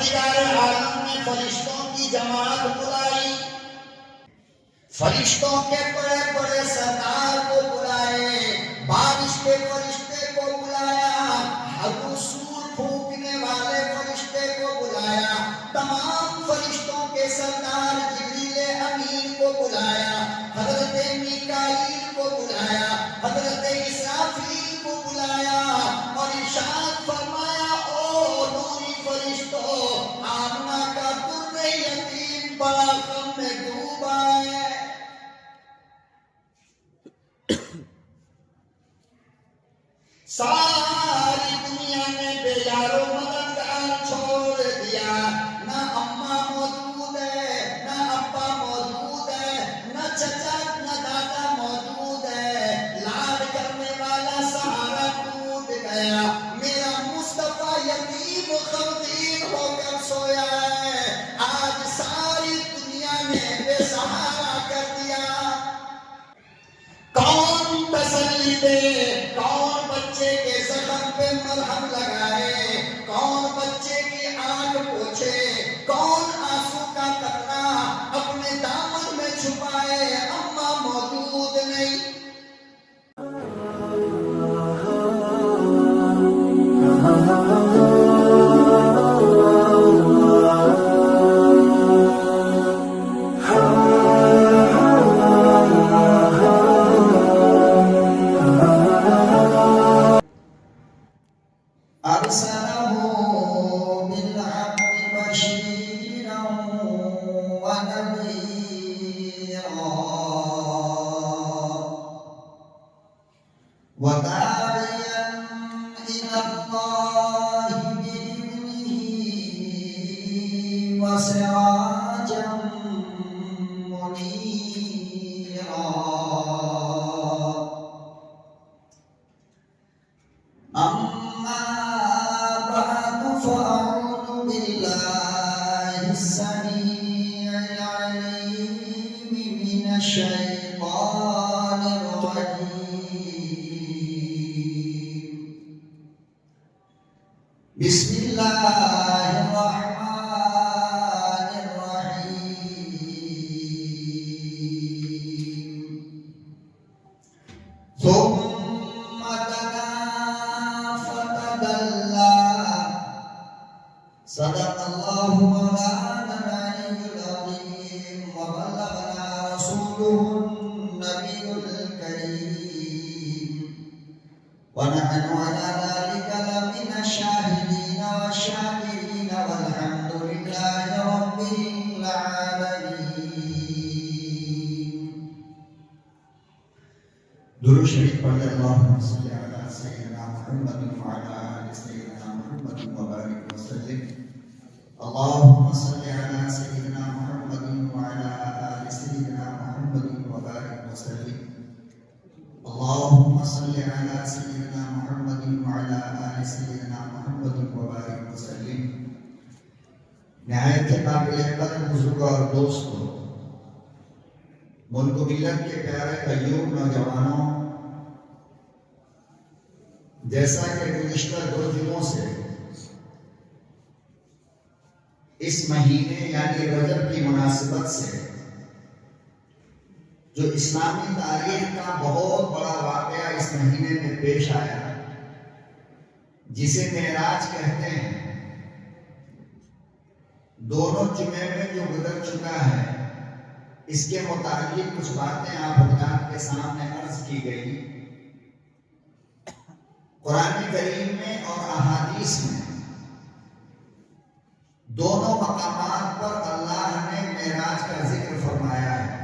پروردگار عالم نے فرشتوں کی جماعت بلائی، فرشتوں کے بڑے بڑے سردار کو بلائے، بارش کے فرشتے کو بلایا، حضور پھونکنے والے فرشتے کو بلایا، تمام فرشتوں کے سردار جبریل امین کو بلایا، حضرت میکائیل کو بلایا، حضرت اسرافیل کو بلایا اور ارشاد فرمایا او نوری فرشتوں، آمنہ کا در یتیم بڑا غم میں ڈوبا ہے۔ ساری دنیا نے بے یار و مددگار چھوڑ دیا، نہ اماں موجود ہے، نہ ابا موجود ہے، نہ چچا نہ دادا موجود ہے، لاڈ کرنے والا سہارا ٹوٹ گیا، میرا مصطفیٰ یتیم و غمگین ہو کر سویا ہے، آج ساری دنیا نے بے سہارا کر دیا۔ کون تسلی دے، کون بچے کے زخم پہ مرہم لگائے، کون بچے کی آنکھ پوچھے، کون آنسو کا قطرہ اپنے دامن میں چھپائے، اماں موجود نہیں۔ بسم اللہ الرحمن الرحیم۔ ثم دنا فتدلى صدق اللہ مولانا العلی العظیم وبلغنا رسوله النبی الکریم ونحن على ذلك لمن الشاهدين والشاكرين والحمد لله رب العالمين۔ درود شریف پڑھ لیں، اللہم صلی علی سیدنا محمد وعلی آل سیدنا محمد وبارک وسلم۔ اللہم صلی علی سیدنا محمد وعلی آل سیدنا محمد وبارک وسلم۔ اللہم صلی علی سیدنا محمد وعلی آل سیدنا محمد وبارک وسلم۔ نہایت قابل قدر بزرگوں اور دوستوں، ملک و ملت کے پیارے طیب نوجوانوں، جیسا کہ گزشتہ 2 دنوں سے اس مہینے یعنی رجب کی مناسبت سے جو اسلامی تاریخ کا بہت بڑا واقعہ اس مہینے میں پیش آیا، جسے معراج کہتے ہیں، دونوں جمعے میں جو گزر چکا ہے، اس کے متعلق کچھ باتیں آپ حضرات کے سامنے عرض کی گئی۔ قرآن کریم میں اور احادیث میں دونوں مقامات پر اللہ نے معراج کا ذکر فرمایا ہے۔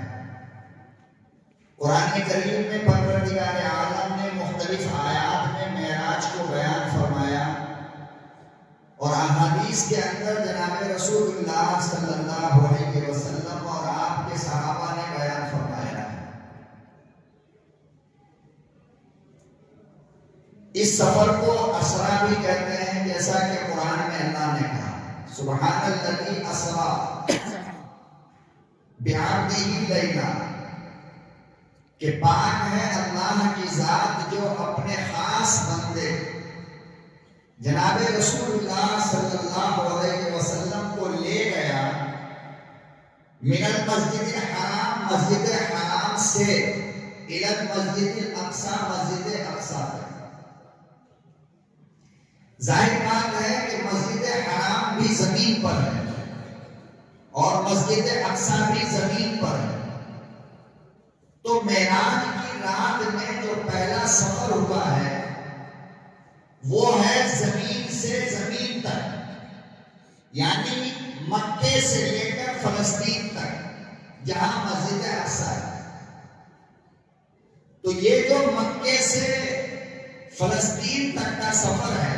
قرآن کریم میں پروردگار عالم نے مختلف آیات میں معراج کو بیان فرمایا، اور احادیث کے اندر جناب رسول اللہ صلی اللہ علیہ وسلم اور آپ کے صحابہ نے بیان فرمایا ہے۔ اس سفر کو اسرا بھی کہتے ہیں، جیسا کہ قرآن میں اللہ نے کہا سبحان الذی اسری بعبدہ لیلا، کہ پاک ہے اللہ کی ذات جو اپنے خاص بندے جناب رسول اللہ صلی اللہ علیہ وسلم من المسجد الحرام، مسجد حرام سے الی المسجد الاقصی، مسجد اقصی تک۔ ظاہر بات ہے کہ مسجد حرام بھی زمین پر ہے اور مسجد اقصی بھی زمین پر ہے، تو معراج کی رات میں جو پہلا سفر ہوا ہے وہ ہے زمین سے زمین تک، یعنی مکے سے لے کر فلسطین تک جہاں مسجد اقصی ہے۔ تو یہ جو مکے سے فلسطین تک کا سفر ہے،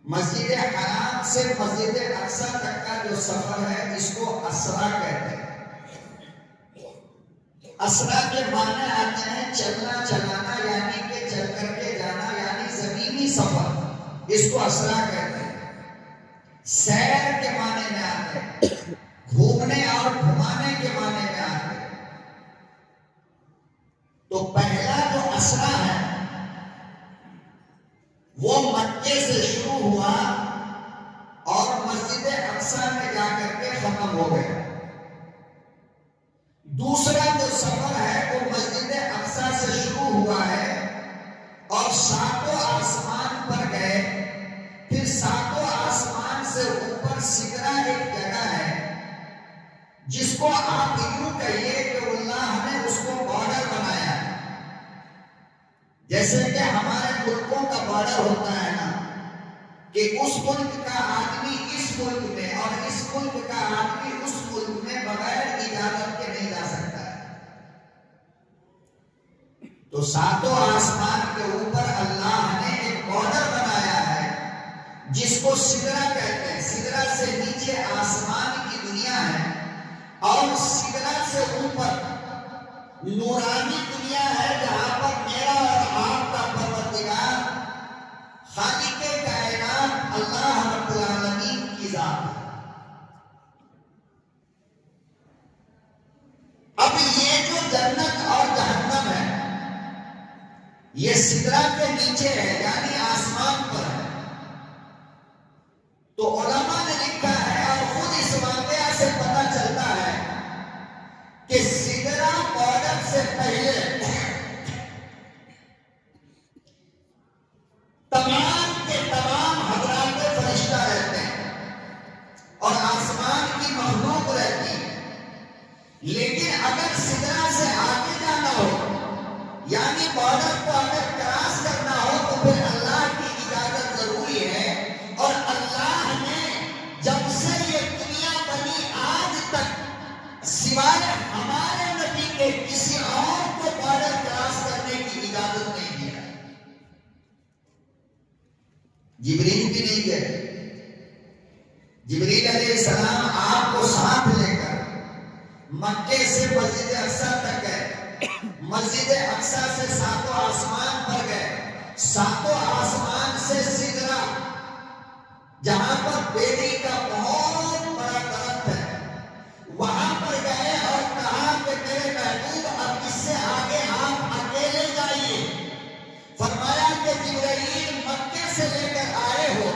مسجد حرام سے مسجد اقصی تک کا جو سفر ہے، اس کو اسرا کہتے ہیں۔ اسرا کے معنی آتے ہیں چلنا چلانا، یعنی کہ چل کر کے جانا، یعنی زمینی سفر، اس کو اسرا کہتے ہیں۔ سیر کے معنی میں آتے ہیں، گھومنے اور گھمانے کے معنی میں آتے ہیں۔ تو پہلا جو اسرا ہے وہ مکے سے شروع ہوا اور مسجد اقصی میں جا کر کے ختم ہو گیا۔ دوسرا جو سفر ہے وہ مسجد اقصی سے شروع ہوا ہے اور ساتوں آسمان پر گئے، پھر ساتوں آسمان سے اوپر سدرا ایک جگہ ہے جس کو آپ یوں کہیے کہ اللہ نے اس کو بارڈر بنایا ہے، جیسے کہ ہمارے ملکوں کا بارڈر ہوتا ہے نا، کہ اس ملک کا آدمی اس ملک میں اور اس ملک کا آدمی اس ملک میں بغیر اجازت کے نہیں جا سکتا ہے۔ تو ساتوں آسمان کے اوپر اللہ نے ایک بارڈر بنایا ہے جس کو سدرا کہتے ہیں۔ سدرا سے نیچے آسمان کی دنیا ہے اور سدرا سے اوپر نورانی دنیا ہے، جہاں پر میرا اور آپ کا پروردگار خالق کائنات اللہ رب العالمین کی ذات ہے۔ اب یہ جو جنت اور جہنم ہے یہ سدرا کے نیچے ہے، یعنی آسمان پر ہے۔ تو علماء نے لکھا ہے اور خود اس واقعہ سے پتہ چلتا ہے کہ سدرا بارڈر سے پہلے تمام کے تمام حضرات فرشتہ رہتے ہیں اور آسمان کی مخلوق رہتی ہے، لیکن اگر سدرا سے آگے جانا ہو، یعنی بارڈر کو اگر کراس کرنا ہو، تو پھر اللہ کی اجازت ضروری ہے۔ اور اللہ نے جب سے یہ دنیا بنی آج تک سوائے ہمارے نبی کے کسی اور کو بارڈر کراس کرنے کی اجازت نہیں دی ہے۔ جبریل بھی نہیں گئے۔ جبریل علیہ السلام آپ کو ساتھ لے کر مکے سے مسجد اقصی تک گئے، مسجد اقصی سے ساتوں آسمان پر گئے، ساتوں آسمان سے سدرا جہاں پر بیری کا بہت بڑا درخت ہے وہاں پر گئے اور کہا کہ میرے محبوب اب اس سے آگے آپ اکیلے جائیے۔ فرمایا کہ جبرائیل مکے سے لے کر آئے ہو،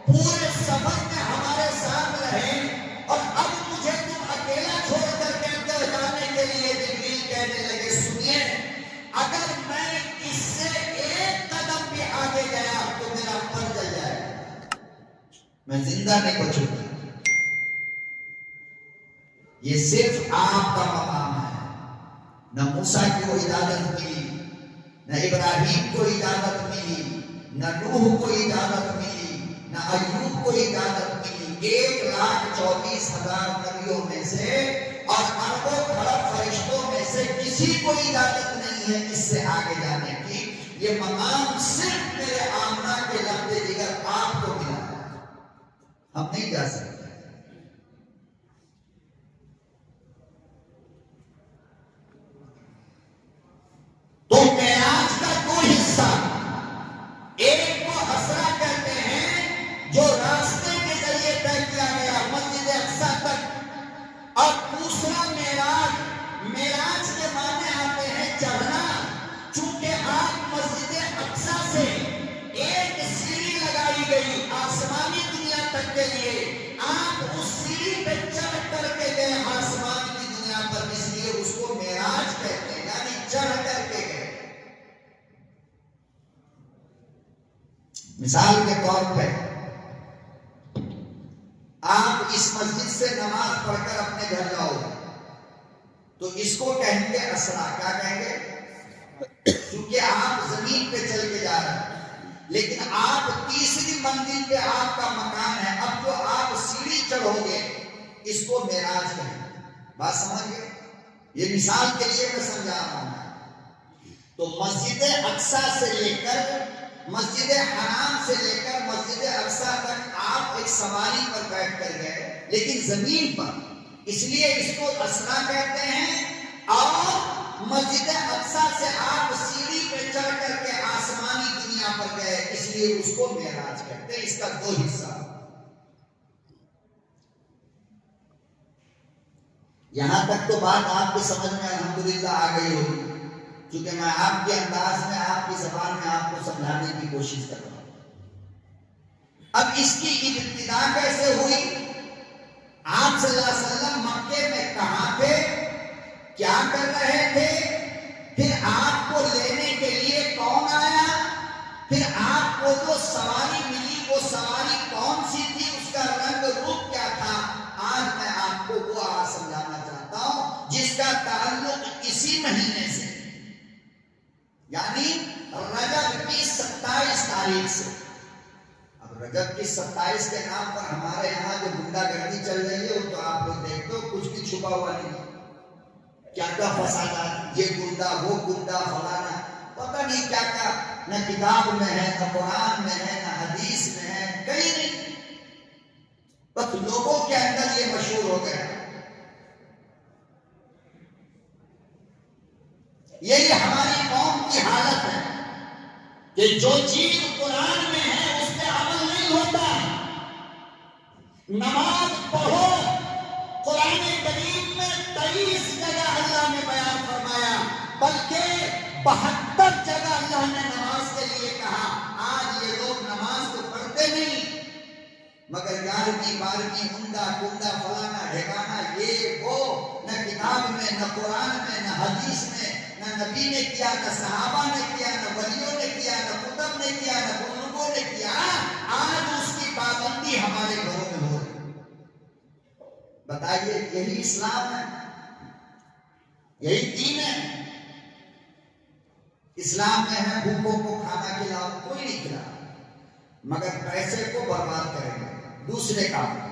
پورے سفر میں ہمارے ساتھ رہے اور اب مجھے تم اکیلا چھوڑ کر کے اندر جانے کے لیے جبریل کہنے لگے سنیے، اگر میں اس سے ایک قدم بھی آگے گیا تو میرا پر جل جائے گا، میں زندہ نہیں بچوں گا۔ یہ صرف آپ کا مقام ہے۔ نہ موسیٰ کو اجازت ملی، نہ ابراہیم کو اجازت ملی، نہ نوح کو اجازت ملی، نہ ایوب کو اجازت ملی۔ 1,24,000 نبیوں میں سے اور اربوں خرب فرشتوں میں سے کسی کو اجازت نہیں ہے اس سے آگے جانے کی۔ یہ مقام صرف میرے آمنہ کے لفظ جگر آپ کو ملا ہے، ہم نہیں جا سکتے۔ تو معراج کا دو حصہ، ایک کو اسرا کہتے ہیں جو راستے کے ذریعے طے کیا گیا مسجد اقصی تک، اور دوسرا معراج۔ معراج کے معنی آتے ہیں چڑھنا، چونکہ آپ مسجد اقصی سے ایک سیڑھی لگائی گئی آسمانی دنیا تک کے لیے، مثال کے طور پہ آپ اس مسجد سے نماز پڑھ کر اپنے گھر جاؤ تو اس کو کہیں گے اسرا. کیا کہیں گے؟ کیونکہ آپ زمین پہ چل کے جا رہے ہیں، لیکن آپ تیسری منزل پہ آپ کا مکان ہے. اب جو آپ سیڑھی چڑھو گے اس کو معراج کہیں گے. بات سمجھ گئے؟ یہ مثال کے لیے میں سمجھا رہا ہوں. تو مسجد اقصیٰ سے لے کر مسجد حرام سے لے کر مسجد اقصیٰ تک آپ ایک سواری پر بیٹھ کر گئے، لیکن زمین پر، اس لیے اس کو اسرا کہتے ہیں. اور مسجد اقصیٰ سے آپ سیڑھی پہ چڑھ کر کے آسمانی دنیا پر گئے، اس لیے اس کو معراج کہتے ہیں. اس کا دو حصہ. یہاں تک تو بات آپ کی سمجھ میں الحمدللہ آ گئی ہوگی، کیونکہ میں آپ کے انداز میں، آپ کی زبان میں آپ کو سمجھانے کی کوشش کر رہا ہوں. اب اس کی ابتدا کیسے ہوئی؟ آپ صلی اللہ علیہ وسلم مکے میں کہاں تھے، کیا کر رہے تھے، پھر آپ کو لینے کے لیے کون آیا، پھر آپ کو جو سواری ملی وہ سواری کون سی تھی، اس کا رنگ روپ کیا تھا. آج میں آپ کو وہ سمجھانا چاہتا ہوں جس کا تعلق اسی مہینے سے، یعنی رجب کی 27 تاریخ سے. اب رجب کی 27 کے نام پر ہمارے یہاں جو گنڈا گردی چل رہی ہے وہ تو آپ لوگ دیکھتے ہو، کچھ بھی چھپا ہوا نہیں. کیا کیا فسادات، یہ گنڈا وہ گنڈا فلانا، پتہ نہیں کیا کیا، نہ کتاب میں ہے، نہ قرآن میں ہے، نہ حدیث میں ہے، کہیں نہیں. بس لوگوں کے اندر یہ مشہور ہو گیا. یہی ہماری قوم کی حالت ہے کہ جو چیز قرآن میں ہے اس پہ عمل نہیں ہوتا. نماز پڑھو، قرآن کریم میں 23 جگہ اللہ نے بیان فرمایا، بلکہ 72 جگہ اللہ نے نماز کے لیے کہا. آج یہ لوگ نماز تو پڑھتے نہیں، مگر 11ویں 12ویں عمدہ کنڈا فلانا ڈھکانا یہ وہ، نہ کتاب میں، نہ قرآن میں، نہ حدیث میں، نہ نبی نے کیا، نہ صحابہ نے کیا، نہ ولیوں نے کیا، نہ کتب نے کیا، نہ بزرگوں نے کیا. آج اس کی پابندی ہمارے گھروں میں ہو رہی. بتائیے یہی اسلام ہے؟ یہی دین ہے؟ اسلام میں ہے بھوکوں کو کھانا کھلاؤ، کوئی نہیں کھلا، مگر پیسے کو برباد کریں گے دوسرے کام.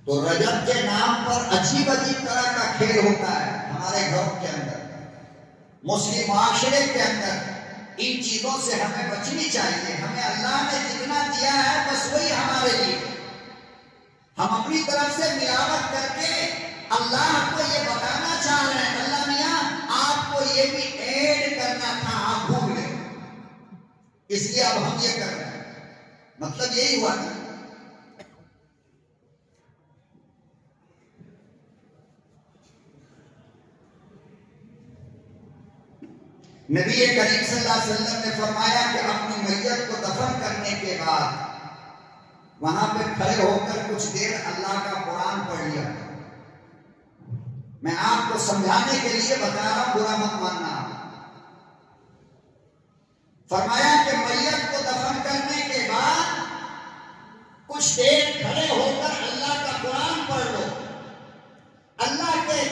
تو رجب کے نام پر عجیب عجیب طرح کا کھیل ہوتا ہے ہمارے گھروں کے اندر. مسلم معاشرے کے اندر ان چیزوں سے ہمیں بچنی چاہیے. ہمیں اللہ نے جتنا دیا ہے بس وہی ہمارے لیے. ہم اپنی طرف سے ملاوٹ کر کے اللہ کو یہ بتانا چاہ رہے ہیں، اللہ میاں آپ کو یہ بھی ایڈ کرنا تھا، آپ بھول گئے، اس لیے اب ہم یہ کر رہے ہیں. مطلب یہی ہوا نا. نبی کریم صلی اللہ علیہ وسلم نے فرمایا کہ اپنی میت کو دفن کرنے کے بعد وہاں پہ کھڑے ہو کر کچھ دیر اللہ کا قرآن پڑھ لیا. میں آپ کو سمجھانے کے لیے بتا رہا ہوں، برا مت ماننا. فرمایا کہ میت کو دفن کرنے کے بعد کچھ دیر کھڑے ہو کر اللہ کا قرآن پڑھ لو، اللہ کے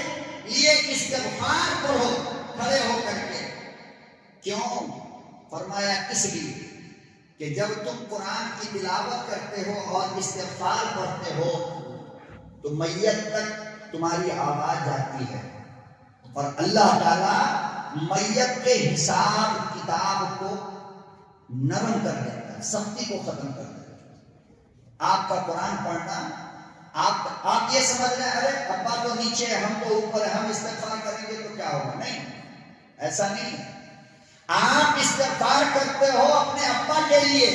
لیے استغفار پڑھو کھڑے ہو کر کے. کیوں؟ فرمایا اس لیے کہ جب تم قرآن کی تلاوت کرتے ہو اور استغفار پڑھتے ہو تو میت تک تمہاری آواز جاتی ہے، اور اللہ تعالیٰ میت کے حساب کتاب کو نرم کر دیتا ہے، سختی کو ختم کر دیتا ہے. آپ کا قرآن پڑھنا، آپ یہ سمجھ رہے ہیں ارے ابا تو نیچے ہم تو اوپر، ہم استغفار کریں گے تو کیا ہوگا. نہیں، ایسا نہیں ہے. آپ استغفار کرتے ہو اپنے ابا کے لیے،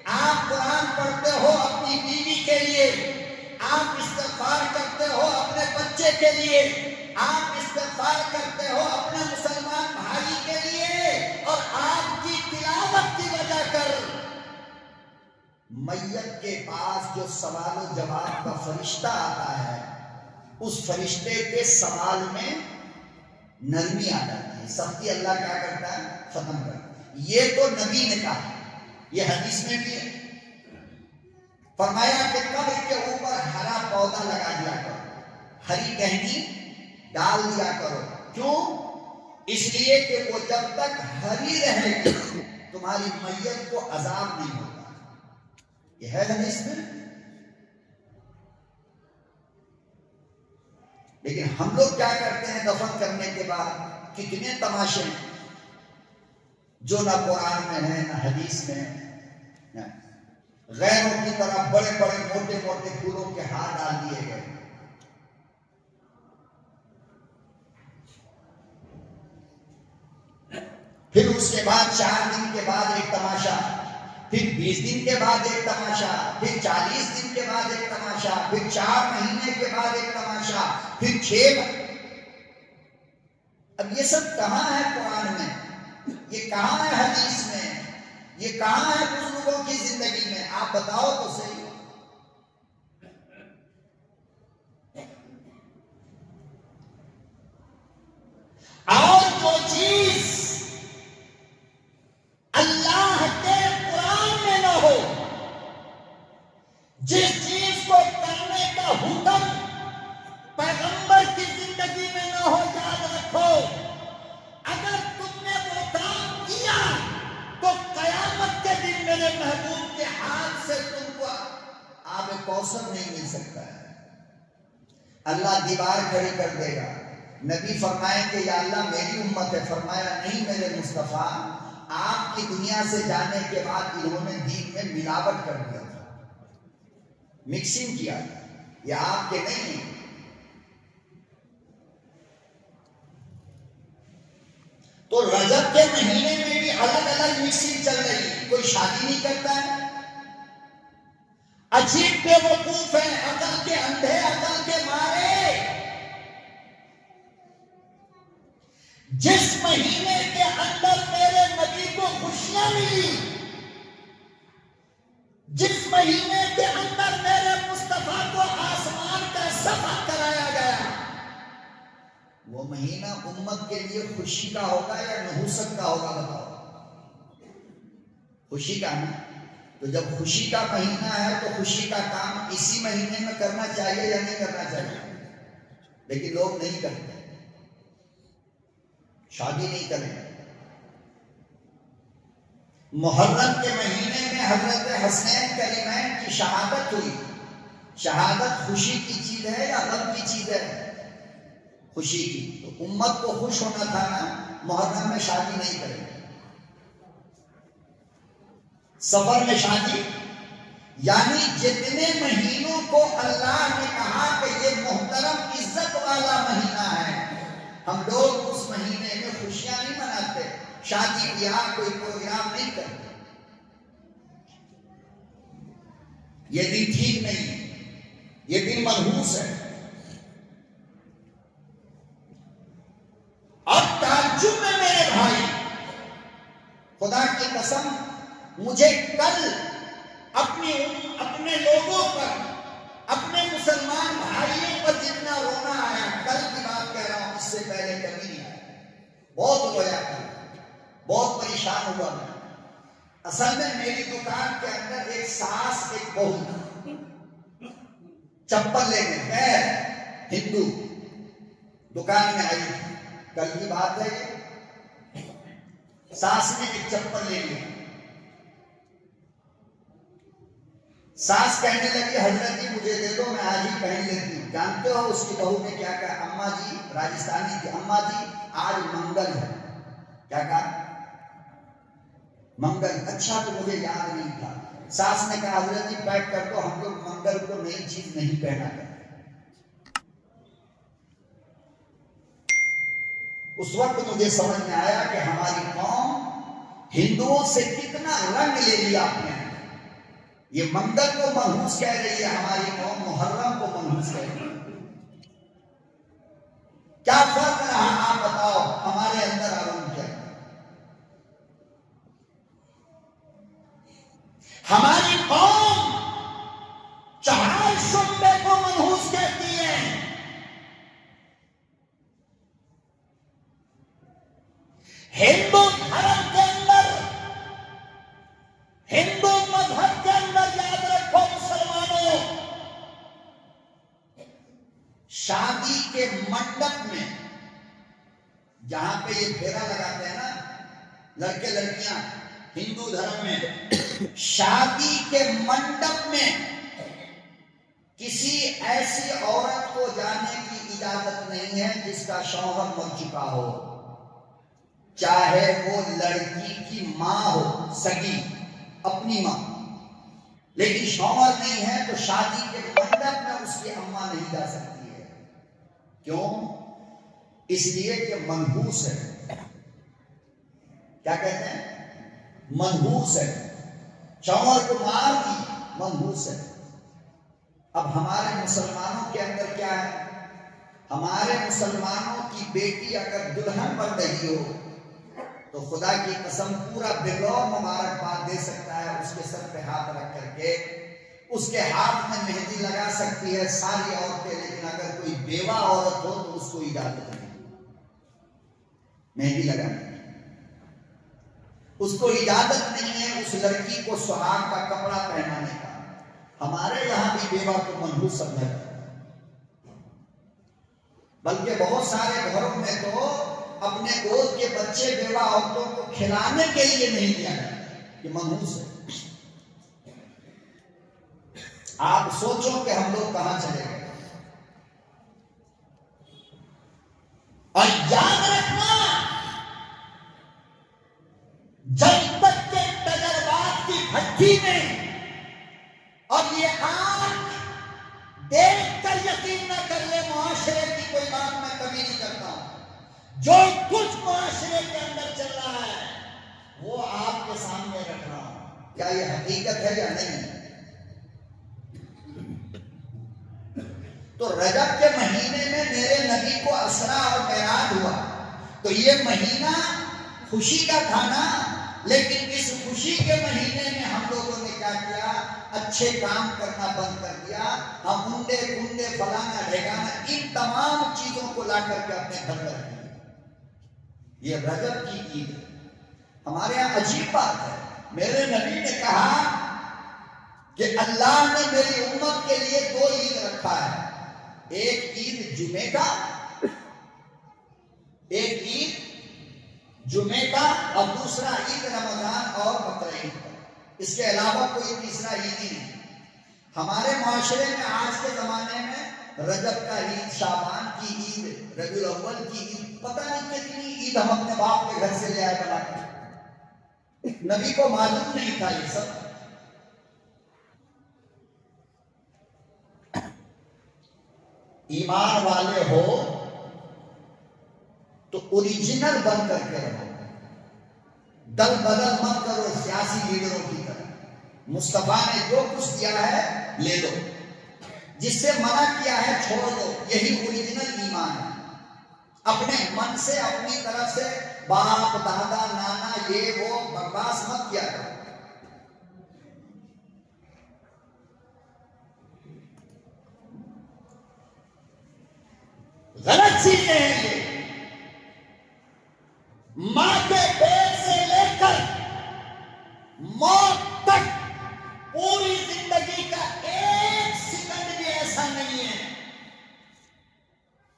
آپ قرآن پڑھتے ہو اپنی بیوی کے لیے، آپ استغفار کرتے ہو اپنے بچے کے لیے، آپ استغفار کرتے ہو اپنے مسلمان بھائی کے لیے، اور آپ کی تلاوت کی وجہ کر میت کے پاس جو سوال و جواب کا فرشتہ آتا ہے اس فرشتے کے سوال میں نرمی آ جاتی ہے، جاتی، سختی اللہ کیا کرتا ہے؟ ختم کرتا ہے۔ یہ تو نبی نے کہا، یہ حدیث میں بھی ہے، فرمایا کہ قبر کے اوپر ہرا پودا لگا دیا کرو، ہری ٹہنی ڈال دیا کرو۔ کیوں؟ اس لیے کہ وہ جب تک ہری رہے گی تمہاری میت کو عذاب نہیں ہوگا۔ یہ ہے حدیث میں۔ لیکن ہم لوگ کیا کرتے ہیں دفن کرنے کے بعد؟ کتنے تماشے ہیں جو نہ قرآن میں ہے نہ حدیث میں ہے۔ غیروں کی طرح بڑے بڑے موٹے موٹے پھولوں کے ہار ڈال دیے گئے، پھر اس کے بعد 4 دن کے بعد ایک تماشا، پھر 20 دن کے بعد ایک تماشا، پھر 40 دن کے بعد ایک تماشا، پھر 4 مہینے کے بعد ایک تماشا، پھر 6۔ اب یہ سب کہاں ہے قرآن میں؟ یہ کہاں ہے حدیث میں؟ یہ کہاں ہے بزرگوں کی زندگی میں؟ آپ بتاؤ تو صحیح۔ اور جو چیز اللہ کے قرآن میں نہ ہو، جس چیز کو کرنے کا حکم پیغمبر کی زندگی میں نہ ہو، یاد رکھو اگر تم نے وہ کام کیا تو قیامت کے دن میرے محبوب کے ہاتھ سے تم کو آب کوثر نہیں مل سکتا ہے۔ اللہ دیوار کھڑی کر دے گا۔ نبی فرمائیں کہ یا اللہ میری امت ہے، فرمایا نہیں میرے مصطفیٰ، آپ کی دنیا سے جانے کے بعد انہوں نے دین میں ملاوٹ کر دیا تھا، مکسنگ کیا تھا، یہ آپ کے نہیں ہیں۔ تو رجب کے مہینے میں بھی الگ الگ مکسنگ چل رہی ہے، کوئی شادی نہیں کرتا ہے، عجیب بے وقوف ہے، عقل کے اندھے، عقل کے مارے۔ جس مہینے کے اندر میرے نبی کو خوشیاں ملی، جس مہینے کے اندر میرے مصطفیٰ کو آسمان کا سفر کرایا گیا، وہ مہینہ امت کے لیے خوشی کا ہوگا یا نحوست کا ہوگا؟ بتاؤ۔ خوشی کا ہے۔ تو جب خوشی کا مہینہ ہے تو خوشی کا کام اسی مہینے میں کرنا چاہیے یا نہیں کرنا چاہیے؟ لیکن لوگ نہیں کرتے، شادی نہیں کریں۔ محرم کے مہینے میں حضرت حسنین کریمین کی شہادت ہوئی۔ شہادت خوشی کی چیز ہے یا غم کی چیز ہے؟ خوشی کی۔ تو امت کو خوش ہونا تھا نا، محرم میں شادی نہیں کریں، سفر میں شادی۔ یعنی جتنے مہینوں کو اللہ نے کہا کہ یہ محترم عزت والا مہینہ ہے، ہم لوگ اس مہینے میں خوشیاں نہیں مناتے، شادی بیاہ کوئی پروگرام نہیں کرتے۔ یہ دن ٹھیک نہیں ہے، یہ دن منحوس ہے۔ اب تعجب میں میرے بھائی، خدا کی قسم مجھے کل اپنے لوگوں پر، اپنے مسلمان بھائیوں پر جتنا رونا آیا، کل کی بات کہہ رہا ہوں، اس سے پہلے کبھی نہیں آیا۔ بہت رویا، بہت پریشان ہوا میں۔ اصل میں میری دکان کے اندر ایک ساس ایک بہو چپل لے گئے، خیر ہندو دکان میں آئی تھی، کل کی بات ہے یہ۔ ساس نے ایک چپل لے لیا، ساس کہنے لگی حضرت جی مجھے دے دو، میں آج ہی پہن لیتی ہوں۔ جانتے ہو اس کی بہو نے کیا کہا؟ اماں جی، راجستھانی تھی، اماں جی آج منگل ہے۔ کیا کہا؟ منگل۔ اچھا تو مجھے یاد نہیں تھا۔ ساس نے کہا حضرت جی پیک کر دو، ہم لوگ منگل کو نئی چیز نہیں پہنا کرتے۔ اس وقت مجھے سمجھ میں آیا کہ ہماری قوم ہندوؤں سے کتنا رنگ لے لیا آپ نے۔ یہ منگل کو منحوس کہہ رہی ہے ہماری قوم، محرم کو منحوس کہہ رہی ہے۔ کیا فرق رہا آپ بتاؤ ہمارے اندر اور ان کے اندر؟ ہماری قوم 4 شعبے کو منحوس کہتی ہے۔ جہاں پہ یہ پھیرا لگاتے ہیں نا لڑکے لڑکیاں ہندو دھرم میں، شادی کے منڈپ میں کسی ایسی عورت کو جانے کی اجازت نہیں ہے جس کا شوہر مر چکا ہو، چاہے وہ لڑکی کی ماں ہو، سگی اپنی ماں، لیکن شوہر نہیں ہے تو شادی کے منڈپ میں اس کی اماں نہیں جا سکتی ہے۔ کیوں؟ اس لیے کہ منحوس ہے۔ کیا کہتے ہیں؟ منحوس ہے، شوہر کو مار دی، منحوس ہے۔ اب ہمارے مسلمانوں کے اندر کیا ہے؟ ہمارے مسلمانوں کی بیٹی اگر دلہن بن رہی ہو تو خدا کی قسم پورا بغور مبارکباد دے سکتا ہے، اس کے سر پہ ہاتھ رکھ کر کے اس کے ہاتھ میں مہندی لگا سکتی ہے ساری عورتیں، لیکن اگر کوئی بیوہ عورت ہو تو اس کو اجازت نہیں مہندی لگانے کی، اس کو اجازت نہیں ہے اس لڑکی کو سہاگ کا کپڑا پہنانے کا۔ ہمارے یہاں بھی بیوہ کو منحوس سمجھا جاتا ہے، بلکہ بہت سارے گھروں میں تو اپنے گود کے بچے بیوہ عورتوں کو کھلانے کے لیے نہیں دیا جاتا، یہ منحوس ہے۔ آپ سوچو کہ ہم لوگ کہاں چلے گئے۔ اور یاد رکھنا، جب تک کے تجربات کی بھٹی میں اور یہ آنکھ دیکھ کر یقین نہ کر لے، معاشرے کی کوئی بات میں کبھی نہیں کرتا ہوں، جو کچھ معاشرے کے اندر چل رہا ہے وہ آپ کے سامنے رکھ رہا ہوں، کیا یہ حقیقت ہے یا نہیں؟ تو رجب کے مہینے میں میرے نبی کو اسرا اور معراج ہوا، تو یہ مہینہ خوشی کا تھا نا، لیکن اس خوشی کے مہینے میں ہم لوگوں نے کیا کیا؟ اچھے کام کرنا بند کر دیا، ہم ہنڈے کنڈے فلانا ڈھیکانا ان تمام چیزوں کو لا کر کے اپنے گھر میں رکھ دیا۔ یہ رجب کی عید ہے۔ ہمارے یہاں عجیب بات ہے، میرے نبی نے کہا کہ اللہ نے میری امت کے لیے 2 عید رکھا ہے، ایک عید جمعے کا، ایک عید جمعے کا، اور دوسرا عید رمضان اور بقرعید کا، اس کے علاوہ کوئی تیسرا عید ہی نہیں۔ ہمارے معاشرے میں آج کے زمانے میں رجب کا عید، شعبان کی عید، ربیع الاول کی عید، پتہ نہیں کتنی عید ہم اپنے باپ کے گھر سے لے آئے بنا کر، نبی کو معلوم نہیں تھا یہ سب۔ ایمان والے ہو تو اوریجنل بن کر کے رہو، دل بدل مت کرو سیاسی لیڈروں کی طرح۔ مصطفیٰ نے جو کچھ دیا ہے لے لو، جس سے منع کیا ہے چھوڑ دو، یہی اوریجنل ایمان ہے۔ اپنے من سے، اپنی طرف سے باپ دادا نانا یہ وہ بکواس مت کیا کرو۔ غلط چیزیں ہیں یہ۔ ماں کے پیٹ سے لے کر موت تک پوری زندگی کا ایک سیکنڈ بھی ایسا نہیں ہے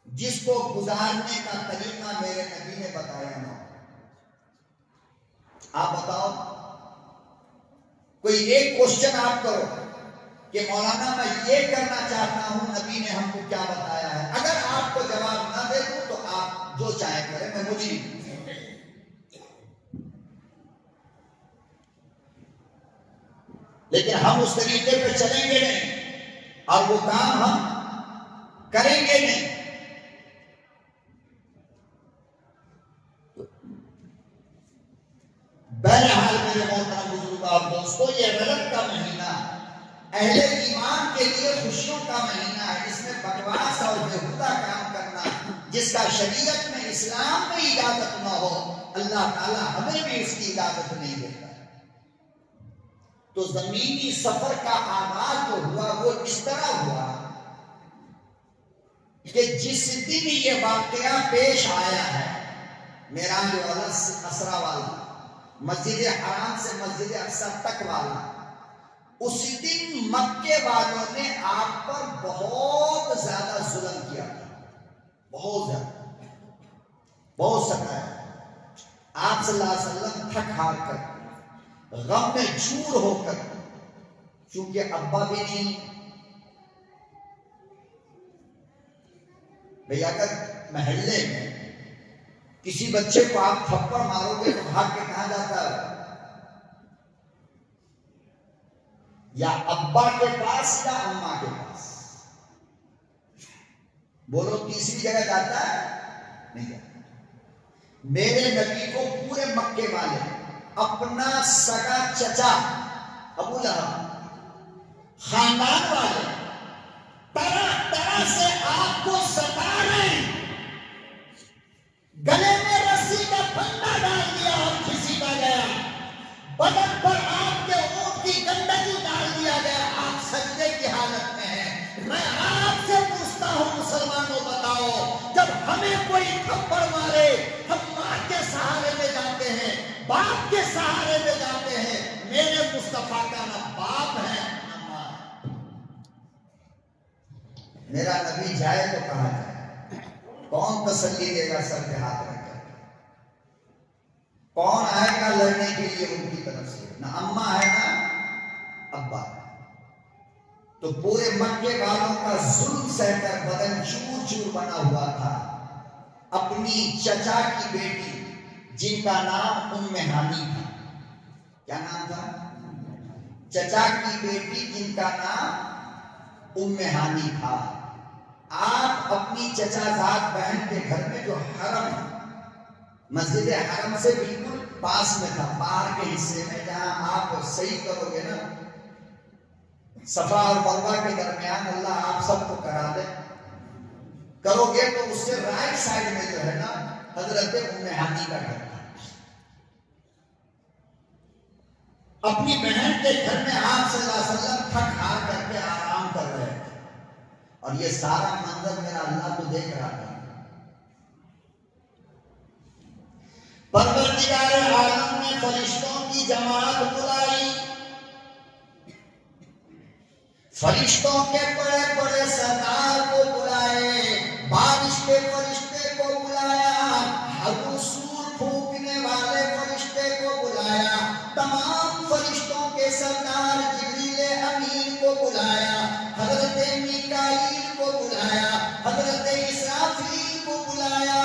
جس کو گزارنے کا طریقہ میرے نبی نے بتایا نہ۔ آپ بتاؤ، کوئی ایک کوشچن آپ کرو کہ مولانا میں یہ کرنا چاہتا ہوں، نبی نے ہم کو کیا بتایا ہے؟ اگر آپ کو جواب نہ دے دوں تو آپ جو چاہیں کریں، میں مجھے نہیں۔ لیکن ہم اس طریقے پہ چلیں گے نہیں اور وہ کام ہم کریں گے نہیں۔ بہرحال میرے محترم بزرگ اور دوستو، یہ رجب کا مہینہ اہل ایمان کے لیے خوشیوں کا مہینہ ہے۔ اس میں بکواس اور بےہودہ کام کرنا جس کا شریعت میں، اسلام میں اجازت نہ ہو، اللہ تعالیٰ ہمیں بھی اس کی اجازت نہیں دیتا۔ تو زمینی سفر کا آغاز جو ہوا وہ اس طرح ہوا کہ جس دن یہ واقعہ پیش آیا ہے، معراج والا، اسرا والا، مسجد حرام سے مسجد اقصی تک والا، اس دن مکے والوں نے آپ پر بہت زیادہ ظلم کیا تھا، بہت زیادہ۔ بہت ستایا. آپ صلی اللہ علیہ وسلم تھک ہار کر غم میں چور ہو کر، چونکہ ابا بھی نہیں. بھئی اگر محلے میں کسی بچے کو آپ تھپڑ مارو گے تو بھاگ کے کہاں جاتا ہے؟ یا ابا کے پاس یا اماں کے پاس. بولو تیسری جگہ جاتا ہے؟ نہیں جاتا. میرے نبی کو پورے مکے والے اپنا سگا چچا ابو لہب، خاندان والے طرح طرح سے آپ کو ستا رہے ہیں. گلے میں رسی کا پھندا ڈال دیا اور کسی کا گیا، بدن پر آپ کے اونٹ کی گندگی ڈال دیا گیا. آپ سجدے کی حالت میں ہیں. میں آپ سے پوچھتا ہوں مسلمانوں، بتاؤ جب ہمیں کوئی تھپڑ مارے ہم ماں کے سہارے میں جاتے ہیں، باپ کے سہارے میں جاتے ہیں. میرے مصطفیٰ کا نہ باپ ہے نہ ماں ہے. میرا نبی جائے تو کہاں جائے؟ کون تسلی دے گا سر پہ ہاتھ رکھ کر؟ کون آئے گا لڑنے کے لیے ان کی طرف سے؟ نہ اماں ہے نہ ابا ہے. تو پورے مکے والوں کا ظلم سہ کر بدن چور چور بنا ہوا تھا. اپنی چچا کی بیٹی جن کا نام ام ہانی تھا. کیا نام تھا؟ چچا کی بیٹی جن کا نام ام ہانی تھا. آپ اپنی چچا زاد بہن کے گھر میں جو حرم ہے، مسجد حرم سے بالکل پاس میں تھا، باہر کے حصے میں، جہاں آپ صحیح کرو گے نا صفا اور مروہ کے درمیان، اللہ آپ سب کو کرا دے، کرو گے تو اس سے رائٹ سائڈ میں جو ہے نا حضرت ام ہانی کا گھر تھا. اپنی بہن کے گھر میں آپ صلی اللہ علیہ وسلم تھک ہار کر کے آرام کر رہے تھے. اور یہ سارا منظر میرا اللہ تو دیکھ رہا تھا. پروردگار عالم نے فرشتوں کی جماعت بلائی. فرشتوں کے بڑے بڑے سردار کو بلائے، بارش کے فرشتے کو بلایا، حضور پھونکنے والے فرشتے کو بلایا، تمام فرشتوں کے سردار جبریل امین کو بلایا، حضرت میکائیل کو بلایا، حضرت اسرافیل کو بلایا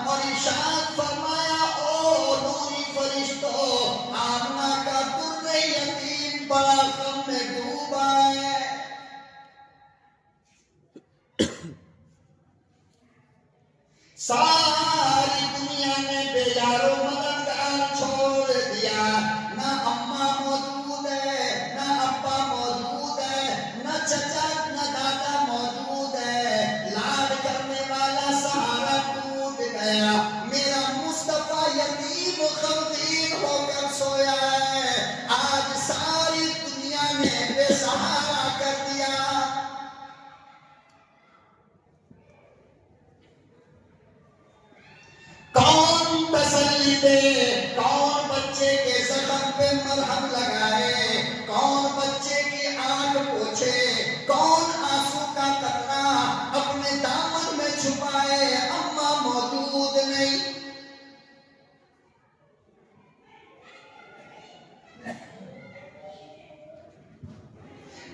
اور ارشاد فرمایا، او نوری فرشتوں، آمنہ کا در یتیم بڑا غم میں ڈوبا ہے. ساری دنیا نے بے یارو مددگار چھوڑ دیا. نہ اماں موجود ہے، نہ ابا موجود ہے، نہ چچا نہ دادا موجود ہے. لاڈ کرنے والا سہارا ٹوٹ گیا. میرا مصطفیٰ یتیم غمگین ہو کر سویا ہے. آج ساری دنیا نے بے سہارا کر دیا. کون تسلی دے؟ کون بچے کے زخم پہ مرہم لگائے؟ کون بچے کی آنکھ پوچھے؟ کون آنسو کا قطرہ اپنے دامن میں چھپائے؟ اماں موجود نہیں.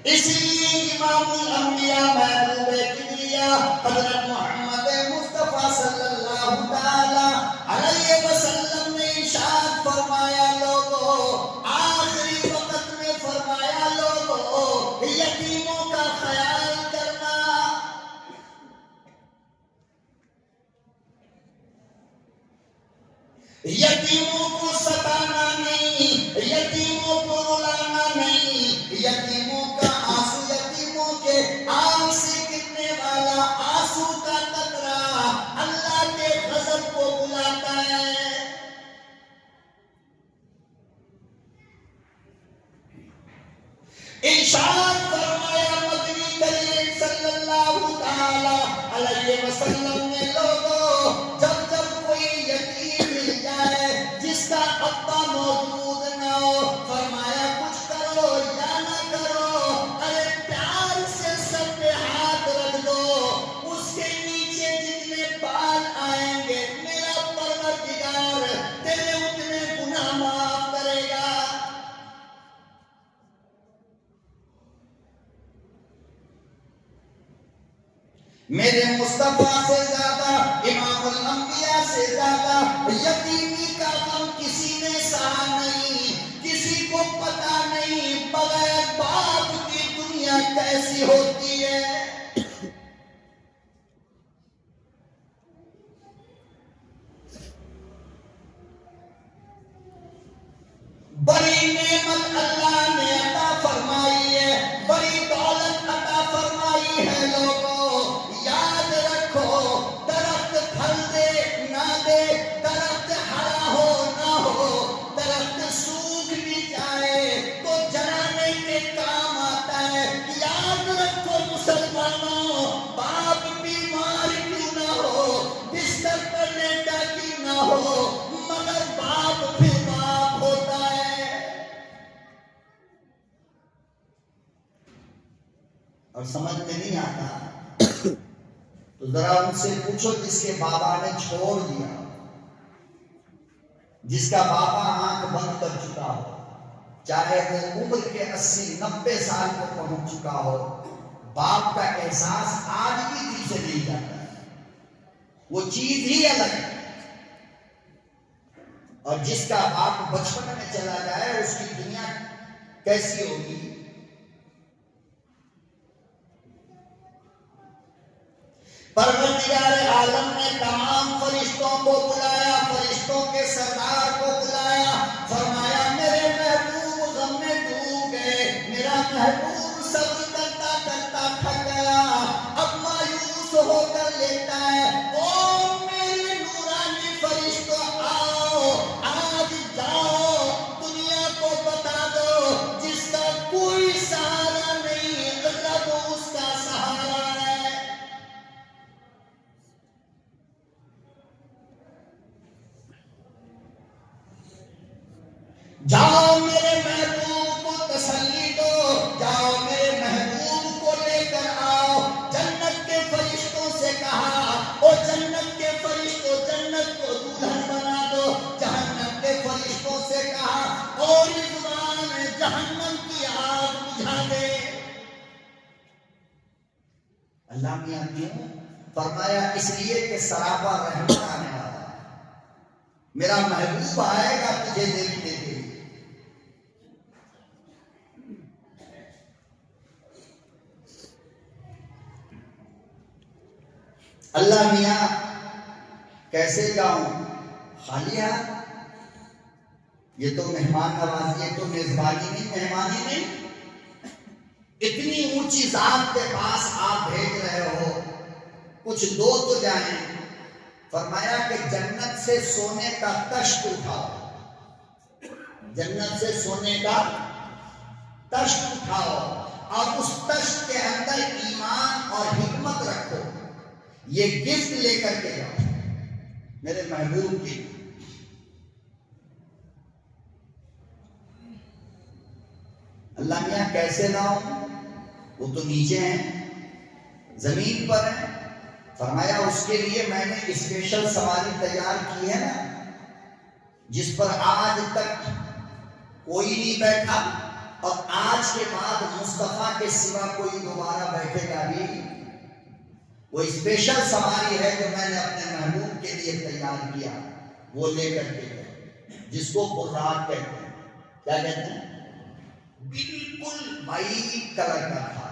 اسی لیے امام الانبیاء محبوب کبریا حضرت محمد مصطفیٰ صلی اللہ تعالی علیہ وسلم نے ارشاد فرمایا، لوگوں آخری وقت میں فرمایا، لوگوں یتیموں کا خیال کرنا. یتیموں کو ستانا نہیں، یتیموں کو رلانا نہیں. یتیموں کا آنسو، یتیموں کے آنکھ سے گرنے والا آنسو کا قطرہ اللہ کے غضب کو بلاتا ہے. ارشاد فرمایا مدنی کریم صلی اللہ تعالی علیہ وسلم نے، لوگوں جب جب کوئی یتیم مل جائے جس کا ابا موجود نہ ہو، فرمایا کچھ کرو یا نہ کرو، ارے پیار سے سر پہ ہاتھ رکھ دو. اس کے نیچے جتنے بال آئیں گے میرا میرے مصطفیٰ سے زیادہ، امام الانبیاء سے زیادہ یتیمی کا غم کسی نے سہا نہیں، کسی کو پتا نہیں بغیر باپ کی دنیا کیسی ہوتی ہے۔ بڑی نعمت اللہ نے عطا فرمائی ہے، بڑی دولت عطا فرمائی ہے۔ لوگوں یاد رکھو، درخت پھل دے نہ دے، درخت ہرا ہو نہ ہو، درخت سوکھ بھی جائے تو جلانے کے کام آتا ہے۔ یاد رکھو مسلمانوں، باپ بیمار کیوں نہ ہو، بستر پر لیٹا کیوں نہ ہو، مگر باپ پھر باپ ہوتا ہے۔ اور سمجھ میں نہیں آتا تو ذرا ان سے پوچھو جس کے بابا نے چھوڑ دیا، جس کا بابا آنکھ بند کر چکا ہو، چاہے وہ عمر کے 80-90 سال کو پہنچ چکا ہو، باپ کا احساس آج بھی دل سے نہیں جاتا ہے، وہ چیز ہی الگ ہے۔ اور جس کا باپ بچپن میں چلا جائے اس کی دنیا کیسی ہوگی؟ پروردگار عالم نے تمام فرشتوں کو بلایا، فرشتوں کے سردار کو بلایا، فرمایا میرے محبوب غم میں ڈوب گئے، میرا محبوب صبر کرتا کرتا تھک گیا، اب مایوس ہو کر لیتا ہے۔ او میرے نورانی فرشتوں، آؤ آج جاؤ، دنیا کو بتا دو جس کا کوئی سہارا نہیں، رب اس کا سہارا ہے۔ جاؤ میرے محبوب کو تسلی دو، جاؤ میرے محبوب کو لے کر آؤ۔ جنت کے فرشتوں سے کہا، او جنت کے فرشتوں جنت کو دلہن بنا دو۔ جہنم کے فرشتوں سے کہا، او رضوان جہنم کی آگ بجھا دے۔ اللہ میاں کیوں؟ فرمایا اس لیے کہ سراپا رحمت آنے والا ہے، میرا محبوب آئے گا تجھے دیکھنے کے لیے۔ اللہ میاں کیسے جاؤں؟ خالی ہاتھ؟ یہ تو مہمان نوازی، یہ تو میزبانی نہیں، مہمانی نہیں۔ اتنی اونچی ذات کے پاس آپ بھیج رہے ہو، کچھ دو تو جائیں۔ فرمایا کہ جنت سے سونے کا تشت اٹھاؤ، جنت سے سونے کا تشت اٹھاؤ، اور اس تشت کے اندر ایمان اور حکمت رکھو، یہ گفٹ لے کر کے جاؤ میرے محبوب کی۔ اللہ میاں کیسے لاؤں؟ وہ تو نیچے ہیں، زمین پر ہیں۔ فرمایا اس کے لیے میں نے اسپیشل سواری تیار کی ہے نا، جس پر آج تک کوئی نہیں بیٹھا، اور آج کے بعد مصطفیٰ کے سوا کوئی دوبارہ بیٹھے گا بھی۔ وہ اسپیشل سواری ہے جو میں نے اپنے محبوب کے لیے تیار کیا، وہ لے کر کے گئے، جس کو براق کہتے ہیں۔ کیا کہتے ہیں؟ بالکل وائٹ کلر کا تھا،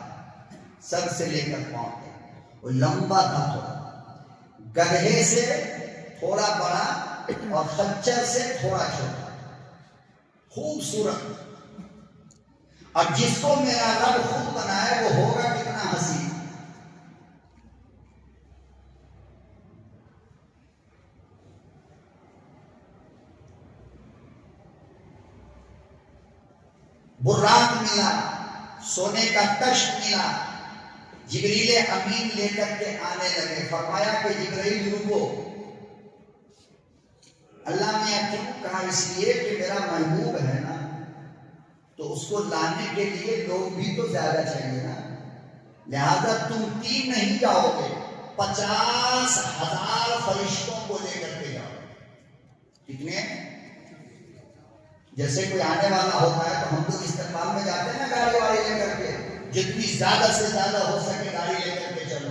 سر سے لے کر پاؤں تک، وہ لمبا تھا، تھوڑا گدھے سے تھوڑا بڑا اور خچر سے تھوڑا چھوٹا، خوبصورت۔ اور جس کو میرا رب خود بنائے وہ ہوگا کتنا حسین۔ براق ملا، سونے کا تشت ملا، جبریل امین لے کر کے آنے لگے۔ فرمایا کہ جبریل رکو۔ اللہ نے کیوں کہا؟ اس لیے کہ میرا محبوب ہے نا، تو اس کو لانے کے لیے لوگ بھی تو زیادہ چاہیے نا، لہذا تم 3 نہیں جاؤ گے، 50,000 فرشتوں کو لے کر کے جاؤ۔ کتنے؟ جیسے کوئی آنے والا ہوتا ہے تو ہم لوگ استقبال میں جاتے ہیں نا گاڑی واڑی لے کر کے، جتنی زیادہ سے زیادہ ہو سکے گاڑی لے کر کے چلو۔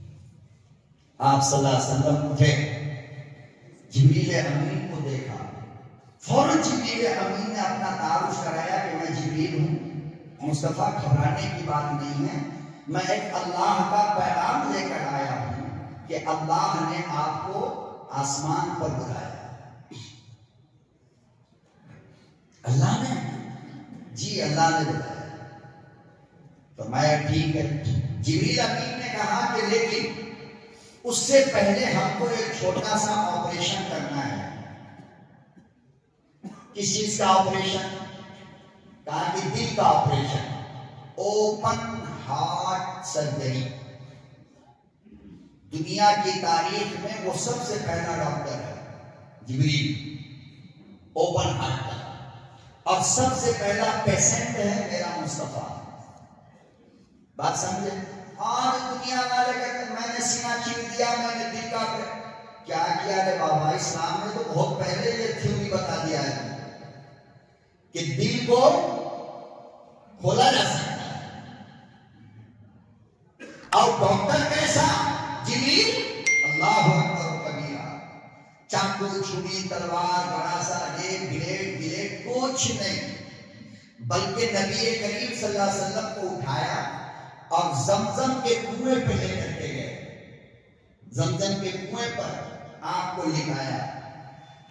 آپ صلی اللہ علیہ وسلم اٹھے، جبریل امین کو دیکھا، فوراً جبریل امین نے اپنا تعارف کرایا کہ میں جبریل ہوں، مصطفیٰ گھبرانے کی بات نہیں ہے، میں ایک اللہ کا پیغام لے کر آیا ہوں کہ اللہ نے آپ کو آسمان پر بلایا۔ اللہ نے؟ جی اللہ نے بلایا۔ فرمایا ٹھیک ہے۔ جبریل امین نے کہا کہ لیکن اس سے پہلے ہم کو ایک چھوٹا سا آپریشن کرنا ہے۔ کس چیز کا آپریشن؟ کہا کہ دل کا آپریشن، اوپن ہارٹ سرجری۔ دنیا کی تاریخ میں وہ سب سے پہلا ڈاکٹر ہے جبریل، اوپن ہارٹ کا، اور سب سے پہلا پیشنٹ ہے میرا مصطفیٰ۔ بات سمجھے؟ آج دنیا والے کہتے ہیں میں نے سینہ کھین دیا، میں نے دل کا کیا کیا رے بابا؟ اسلام نے تو بہت پہلے یہ تھیوری بتا دیا ہے کہ دل کو کھولا جا سکتا ہے۔ اور ڈاکٹر کیسا؟ جبریل، اللہ اکبر کبیرہ، چاقو چھری تلوار بڑا سا بلیڈ کچھ نہیں، بلکہ نبی کریم صلی اللہ علیہ وسلم کو اٹھایا اور زمزم کے کنویں پہ لے کر کے گئے۔ زمزم کے کنویں پر آپ کو لٹایا،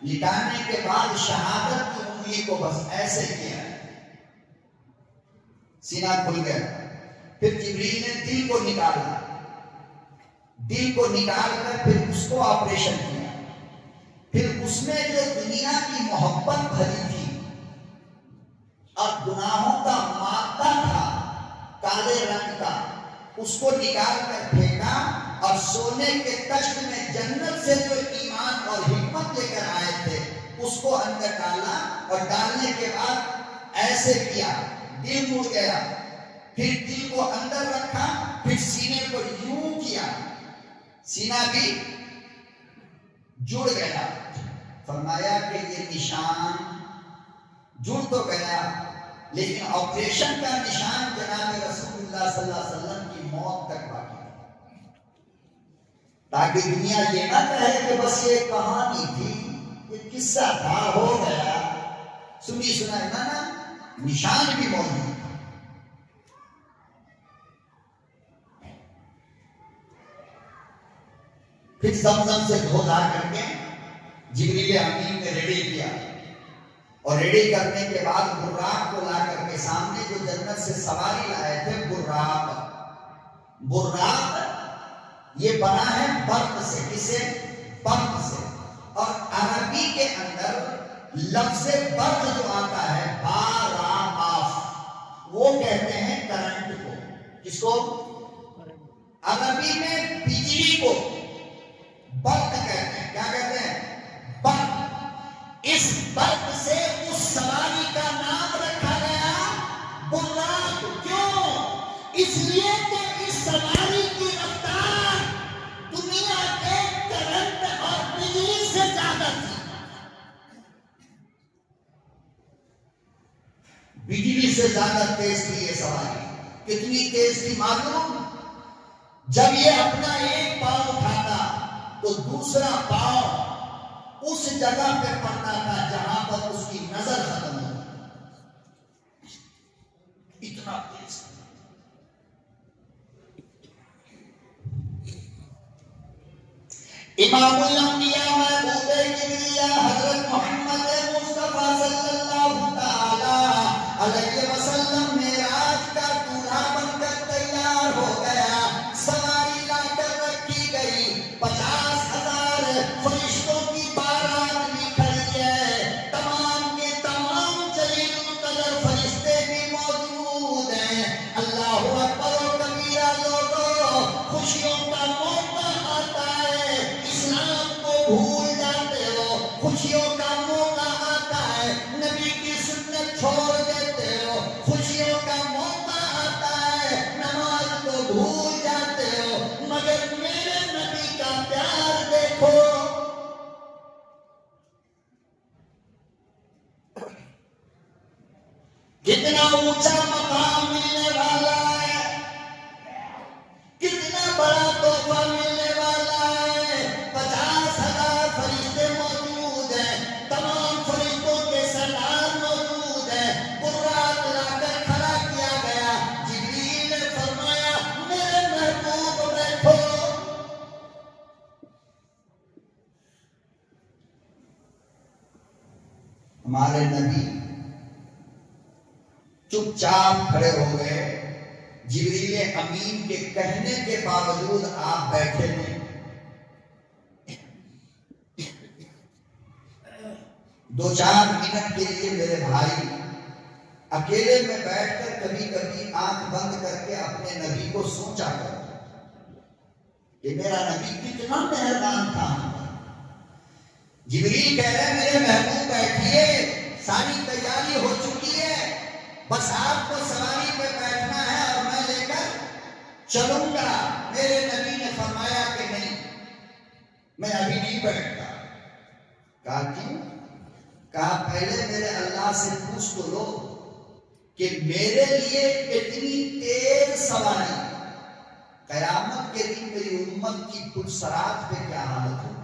لٹانے کے بعد شہادت کی انگلی کو بس ایسے کیا، سینہ کھل گیا۔ پھر جبریل نے دل کو نکالا، دل کو نکال کر پھر اس کو آپریشن کیا۔ پھر اس میں جو دنیا کی محبت بھری تھی اور گناہوں کا مادہ تھا کالے رنگ کا، اس کو نکال کر پھینکا اور سونے کے تخت میں جنت سے جو ایمان اور حکمت لے کر آئے تھے اس کو اندر ڈالا، اور ڈالنے کے بعد ایسے کیا، دل مڑ گیا، پھر دل کو اندر رکھا، پھر سینے کو یوں کیا، سینہ بھی جڑ گیا۔ فرمایا کہ یہ نشان جڑ تو گیا لیکن آپریشن کا نشان جناب رسول اللہ صلی اللہ علیہ وسلم کی موت تک باقی ہے، تاکہ دنیا یہ نہ کہے کہ بس یہ کہانی تھی، یہ قصہ تھا، ہو گیا، سنی سنائی نہ، نشان بھی موجود ہے۔ پھر زمزم سے دھو دھا کر کے جبریل امین نے ریڈی کیا، اور ریڈی کرنے کے بعد براق کو لا کر کے سامنے جو جنت سے سواری لائے تھے، براق یہ بنا ہے برق سے، کسے؟ برق سے۔ اور عربی کے اندر لفظ برق جو آتا ہے باراف، وہ کہتے ہیں کرنٹ کو۔ کس کو؟ عربی میں بجلی کو برق کہتے ہیں۔ کیا کہتے ہیں؟ برق۔ اس برق سے اس سواری کا نام رکھا گیا براق۔ کیوں؟ اس لیے کہ اس سواری کی رفتار دنیا کے کرنٹ اور بجلی سے زیادہ تھی۔ بجلی سے زیادہ تیز تھی یہ سواری۔ کتنی تیز تھی معلوم؟ جب یہ اپنا ایک پاؤں اٹھاتا تو دوسرا پاؤں اس جگہ پہ پڑتا تھا جہاں پر اس کی نظر ختم ہوتی، اتنا تیز۔ امام الانبیاء محبوب کبریا حضرت محمد مصطفیٰ صلی اللہ تعالی علیہ وسلم معراج کا دولہا بن کر تیار ہو گیا، سواری لا کر رکھی گئی، 50,000 فرشتوں کی بارات نکلی ہے، تمام کے تمام جلیل القدر فرشتے بھی موجود ہیں۔ اللہ اکبر و کبیرہ لوگوں، خوشیوں کا موقع آتا ہے، اسلام کو بھول جاتے ہو، خوشیوں کا موقع آتا ہے، نبی کی سنت چھوڑ دیتے ہو، خوشیوں کا موقع آتا ہے، نماز کو بھول جاتے ہو، مگر میرے نبی کا پیار دیکھو۔ کتنا اونچا مقام ملنے والا ہے، کتنا بڑا تحفہ ملنے والا ہے۔ چپ چاپ کھڑے ہو گئے. جبریل امین کے کہنے کے باوجود آپ بیٹھے نہیں. 2-4 منٹ کے لیے میرے بھائی اکیلے میں بیٹھ کر کبھی کبھی آنکھ بند کر کے اپنے نبی کو سوچا کر کہ میرا نبی کتنا مہربان تھا. جبریل کہہ رہے میرے محبوب بیٹھیے، ساری تیاری ہو چکی ہے، بس آپ کو سواری پہ بیٹھنا ہے اور میں لے کر چلوں گا. میرے نبی نے فرمایا کہ نہیں، میں ابھی نہیں بیٹھتا. کہا کیوں؟ کہا پہلے میرے اللہ سے پوچھ تو لو کہ میرے لیے اتنی تیز سواری قیامت کے دن میری امت کی پرسرات پہ کیا حالت ہوگی.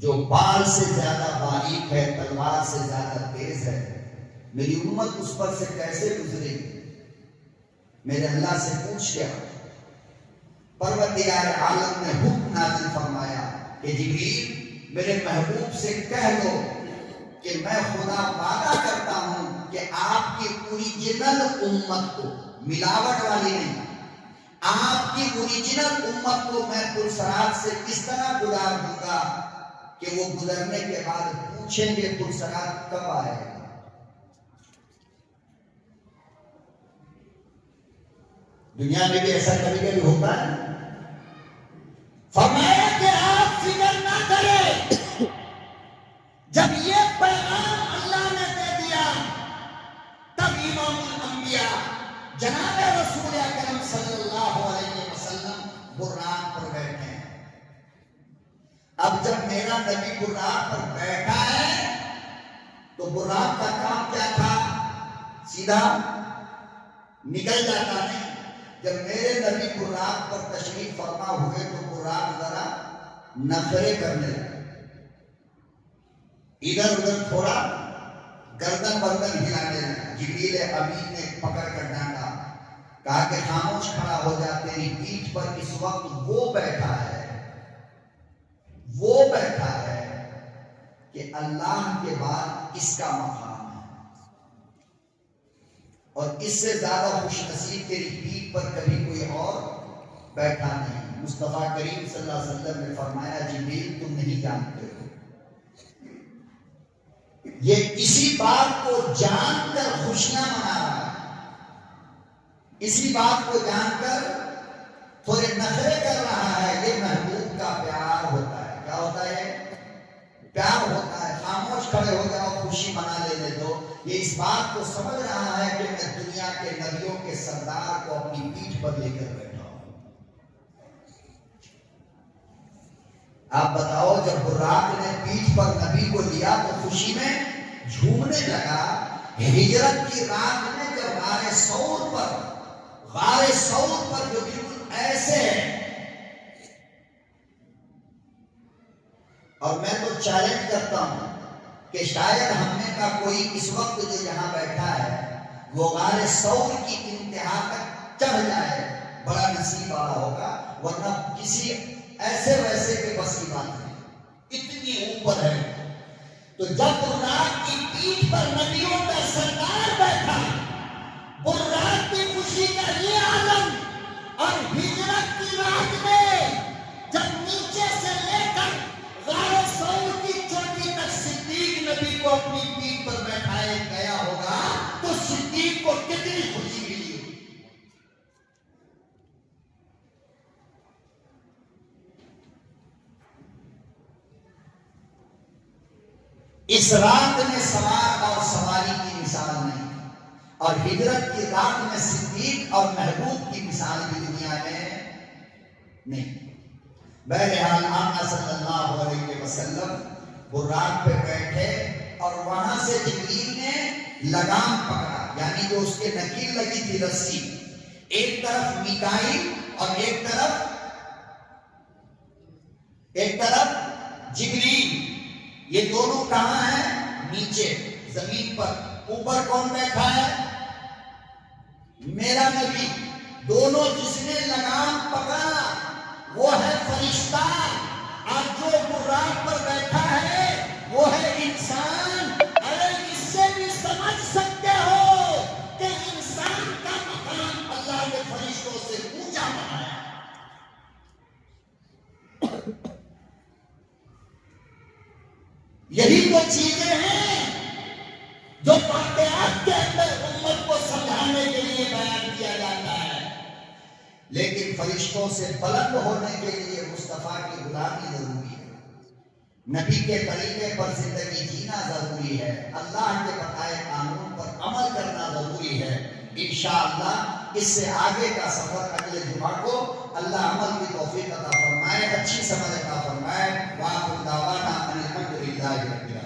جو بال سے زیادہ باریک ہے، تلوار سے زیادہ تیز ہے، میری امت اس پر سے کیسے گزرے گی. میرے اللہ سے پوچھ گیا. پروردگار عالم نے حکم نازل فرمایا کہ جبریل میرے محبوب سے کہہ دو کہ میں خدا وعدہ کرتا ہوں کہ آپ کی اوریجنل امت کو، ملاوٹ والی نہیں، آپ کی اوریجنل امت کو میں پرسرات سے اس طرح گزار دوں گا کہ وہ گزرنے کے بعد پوچھیں گے پرسرات کب آئے گا. دنیا میں بھی ایسا کبھی کبھی ہوتا ہے. فرمایا کہ آپ فکر نہ کریں، جب یہ پیغام اللہ نے دے دیا تب امام الانبیاء جناب رسول اکرم صلی اللہ علیہ وسلم براق پر بیٹھے ہیں. اب جب میرا نبی براق پر بیٹھا ہے تو براق کا کام کیا تھا؟ سیدھا نکل جاتا نہیں. جب میرے نبی براق پر تشریف فرما ہوئے تو براق ذرا نخرے کرنے لگے، ادھر ادھر تھوڑا گردن بردن ہلانے لگا. جبریل امین نے پکڑ کر ڈانٹا، کہا کہ خاموش کھڑا ہو جا، تیری پیٹھ پر اس وقت وہ بیٹھا ہے کہ اللہ کے بعد اس کا مقام ہے، اور اس سے زیادہ خوش نصیب تیری پیٹھ پر کبھی کوئی اور بیٹھا نہیں. مصطفیٰ کریم صلی اللہ علیہ وسلم نے فرمایا جبریل تم نہیں جانتے ہو، یہ اسی بات کو جان کر خوشیاں منا رہا ہے، اسی بات کو جان کر تھوڑے نخرے کر رہا ہے. یہ محبوب کا پیار ہوتا ہے. کیا ہوتا ہے؟ پیار ہوتا ہے. خاموش کھڑے ہو جاؤ، خوشی منا لینے دو. یہ اس بات کو سمجھ رہا ہے کہ میں دنیا کے نبیوں کے سردار کو اپنی پیٹھ پر لے کر بیٹھا ہوں. آپ بتاؤ، جب براق نے پیٹھ پر نبی کو لیا تو خوشی میں جھومنے لگا. ہجرت کی رات میں جب غار ثور پر جو بالکل ایسے ہے، اور میں تو چیلنج کرتا ہوں کہ شاید ہم میں کا کوئی اس وقت جو یہاں بیٹھا ہے وہ غار ثور کی انتہا تک چڑھ جائے، بڑا نصیب والا ہوگا. ورنہ کسی ایسے ویسے کے بس کی بات نہیں، اتنی اوپر ہے. تو جب براق کی پیٹھ پر نبیوں کا سردار بیٹھا، براق کی خوشی کا یہ عالم، اور ہجرت کی رات میں جب نیچے سے لے کر غار ثور کی چوٹی تک صدیق نبی کو اپنی پیٹھ پر بیٹھائے گیا ہوگا تو صدیق کو کتنی خوشی ملی ہوگی. اس رات میں سوار اور سواری کی مثال نہیں، اور ہجرت کی رات میں صدیق اور محبوب کی مثال بھی دنیا میں نہیں. بہرحال آقا صلی اللہ علیہ وسلم براق پہ بیٹھے اور وہاں سے جبریل نے لگام پکڑا، یعنی جو اس کے نکیل لگی تھی رسی، ایک طرف میکائیل اور ایک طرف جبریل. یہ دونوں کہاں ہیں؟ نیچے زمین پر. اوپر کون بیٹھا ہے؟ میرا نبی. دونوں جس نے لگام پکڑا وہ ہے فرشتہ، اور جو براق پر بیٹھا ہے وہ ہے انسان. یہی وہ چیزیں ہیں جو واقعات کے اندر امت کو سمجھانے کے لیے بیان کیا جاتا ہے. لیکن فرشتوں سے بلند ہونے کے لیے مصطفیٰ کی غلامی ضروری ہے، نبی کے طریقے پر زندگی جینا ضروری ہے، اللہ کے بتائے قانون پر عمل کرنا ضروری ہے. انشاءاللہ اس سے آگے کا سفر اگلے جمعہ کو اللہ عمل کی توفیق عطا فرمائے، اچھی سمجھ عطا فرمائے. وآخر دعوانا ان الحمد للہ رب العالمین.